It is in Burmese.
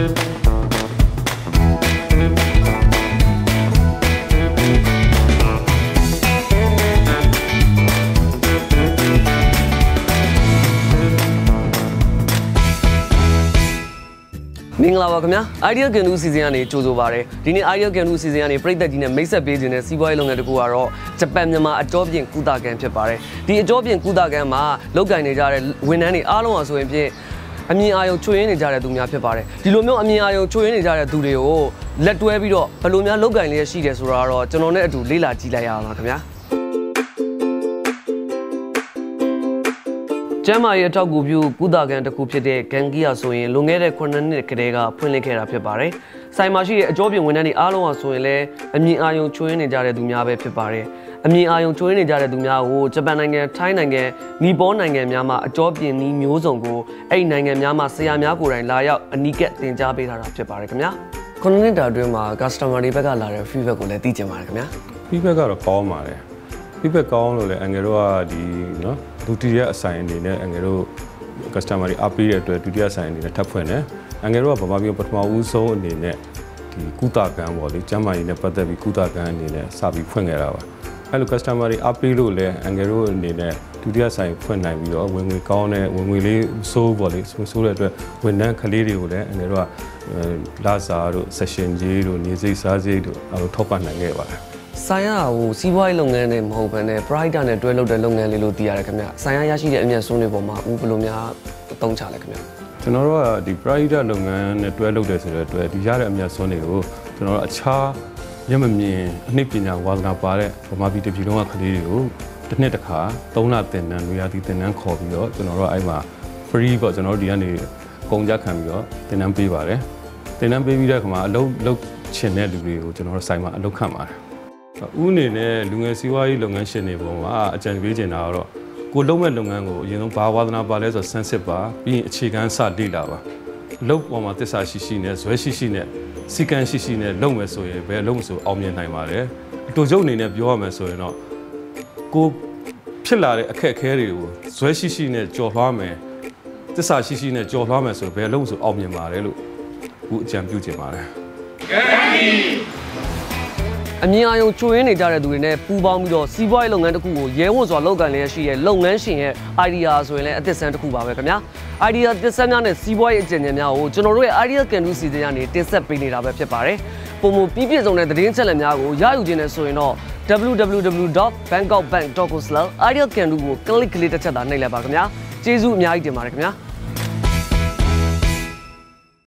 မင်္ဂလာပါခင်ဗျာ Ideal Canoe စီစဉ်ကနေကြိုဆိုပါရစေဒီနေ့ Ideal Canoe စီစဉ်ကနေပြည်သက်ကြီးနဲ့မိတ်ဆက်ပေးခြင်းနဲ့စီးပွားရေးလုပ်ငန်းတစ်ခုကတော့ဂျပန်မြန်မာအကြောပြင်ကုသကန်ဖြစ်ပါတယ်ဒီအကြောပြင်ကုသကန်မှာလုပ်ကိုင်နေကြတဲ့ဝန်ထမ်းတွေအားလုံးအောင်ဆိုရင်ဖြင့်အမြင်အာရုံချွေရင်းနေကြတဲ့သူများဖြစ်ပါတယ်ဒီလိုမျိုးအမြင်အာရုံချွေရင်းနေကြတဲ့သူတွေကိုလက်တွဲပြီးတော့ဘယ်လိုများလုပ်ကိုင်လျက်ရှိတယ်ဆိုတာတော့ကျွန်တော်နဲ့အတူလေ့လာကြည့်လိုက်ရအောင်ပါခင်ဗျာကျမ်းမာရေးအထောက်အကူပြုကုသကန်တစ်ခုဖြစ်တဲ့ကန်ကီယာဆိုရင်လွန်ခဲ့တဲ့9နှစ်ကတည်းကဖွင့်လှစ်ခဲ့တာဖြစ်ပါတယ်။ဆိုင်မှာရှိတဲ့အကြောပြင်ဝန်ထမ်းတွေအားလုံးအောင်ဆိုရင်လည်းအမြင်အာရုံချွေးနေကြတဲ့သူများပဲဖြစ်ပါတယ်။အမြင်အာရုံချွေးနေကြတဲ့သူများကိုဂျပန်နိုင်ငံ၊ထိုင်းနိုင်ငံ၊နီပေါနိုင်ငံများမှာအကြောပြင်နည်းမျိုးစုံကိုအဲ့ဒီနိုင်ငံများမှာဆရာများကိုယ်တိုင်လာရောက်အနီးကပ်သင်ကြားပေးထားတာဖြစ်ပါတယ်ခင်ဗျာ။9နှစ်တာအတွင်းမှာ customer တွေဘက်ကလာတဲ့ feedback ကိုလည်းသိချင်ပါတယ်ခင်ဗျာ။ feedback ကတော့ကောင်းပါတယ်။ feedback ကောင်းလို့လည်းအငယ်တို့ကဒီနော်ဒုတိယအဆိုင်အနေနဲ့အငယ်တို့ customer တွေအားပေးတဲ့အတွက်ဒုတိယဆိုင်အနေနဲ့ထပ်ဖွင့်တယ်အငယ်တို့ကဗမာပြည်ပထမဦးဆုံးအနေနဲ့ဒီကုသကန်ပေါ့လေကျမ်းမာရေးနဲ့ပတ်သက်ပြီးကုသကန်အနေနဲ့စပြီးဖွင့်ခဲ့တာပါအဲ့လို customer တွေအားပေးလို့လည်းအငယ်တို့အနေနဲ့ဒုတိယဆိုင်ဖွင့်နိုင်ပြီးတော့ဝင်ငွေကောင်းတဲ့ဝင်ငွေလေးစိုးပေါ့လေစိုးတဲ့အတွက်ဝန်ထမ်းကလေးတွေကိုလည်းအငယ်တို့ကလာစာတို့ session ကြီးတို့နေစိတ်စားစိတ်တို့အဲ့လိုထောက်ပံ့နိုင်ခဲ့ပါတယ်ဆိုင်ရဟိုစီးပွားရေးလုပ်ငန်းတွေမဟုတ်ဘဲနဲ့ Pride နဲ့တွဲလုပ်တဲ့လုပ်ငန်းလေးလို့သိရတယ်ခင်ဗျ။ဆိုင်ရရရှိတဲ့အမြတ်ဆုံးတွေပေါ်မှာဦးဘယ်လိုများအသုံးချလဲခင်ဗျ။ကျွန်တော်တို့ကဒီ Pride လုပ်ငန်းနဲ့တွဲလုပ်တယ်ဆိုတဲ့အတွက်ဒီရတဲ့အမြတ်ဆုံးတွေကိုကျွန်တော်တို့အခြားမျက်မမြင်အနှစ်ပညာဝါသနာပါတဲ့ဗမာပြည်တစ်ပြည်လုံးကကလေးတွေကိုတစ်နှစ်တစ်ခါ3လသင်တန်းလူရသည်သင်တန်းခေါ်ပြီးတော့ကျွန်တော်တို့အဲ့မှာ free ပေါ့ကျွန်တော်တို့ဒီကနေကုန်ကြခံပြီးတော့သင်တန်းပေးပါတယ်။သင်တန်းပေးပြီးတဲ့အခါမှာအလုပ်လုပ်ချင်တဲ့လူတွေကိုကျွန်တော်တို့ဆိုင်မှာအလုပ်ခန့်ပါတယ်ဦးအနေနဲ့လူငယ်စီးပွားရေးလုပ်ငန်းရှင်တွေပေါ်မှာအကြံပေးချင်တာကတော့ကိုလုံးမဲ့လုပ်ငန်းကိုအရင်ဆုံးဘာဝါသနာပါလဲဆိုတော့စမ်းစစ်ပါပြီးရင်အခြေခံစလေ့လာပါလုပ်ပေါ်မှာသစ္စာရှိရှိနဲ့ဇွဲရှိရှိနဲ့စီကံရှိရှိနဲ့လုပ်မယ်ဆိုရင်ဘယ်လုပ်မဆိုအောင်မြင်နိုင်ပါတယ်အတူချုပ်အနေနဲ့ပြောရမယ်ဆိုရင်တော့ကိုဖြစ်လာတဲ့အခက်အခဲတွေကိုဇွဲရှိရှိနဲ့ကြော်လွှားမယ်သစ္စာရှိရှိနဲ့ကြော်လွှားမယ်ဆိုဘယ်လုပ်မဆိုအောင်မြင်ပါတယ်လို့ဦးအကြံပြုချင်ပါတယ်အမြင်အာရုံချွေရင်းနေကြတဲ့သူတွေနဲ့ပူးပေါင်းပြီးတော့စီးပွားရေးလုပ်ငန်းတစ်ခုကိုရဲဝံ့စွာလုပ်ကိုင်လျက်ရှိတဲ့လုပ်ငန်းရှင်ရဲ့ idea ဆိုရင်လည်းအသစ်ဆန်းတစ်ခုပါပဲခင်ဗျာ idea သစ်ဆန်းများနဲ့စီးပွားရေးအကြံဉာဏ်များကိုကျွန်တော်တို့ရဲ့ Ideal Canoe စီစဉ်ကနေတင်ဆက်ပေးနေတာပဲဖြစ်ပါတယ်ပုံမပြည့်စုံတဲ့သတင်းချက်လက်များကိုရယူခြင်းနဲ့ဆိုရင်တော့ www.bangkokbank.co/idealcanoe ကို click ကလေးတစ်ချက်သာနှိပ်လိုက်ပါခင်ဗျာကျေးဇူးအများကြီးတင်ပါတယ်ခင်ဗျာ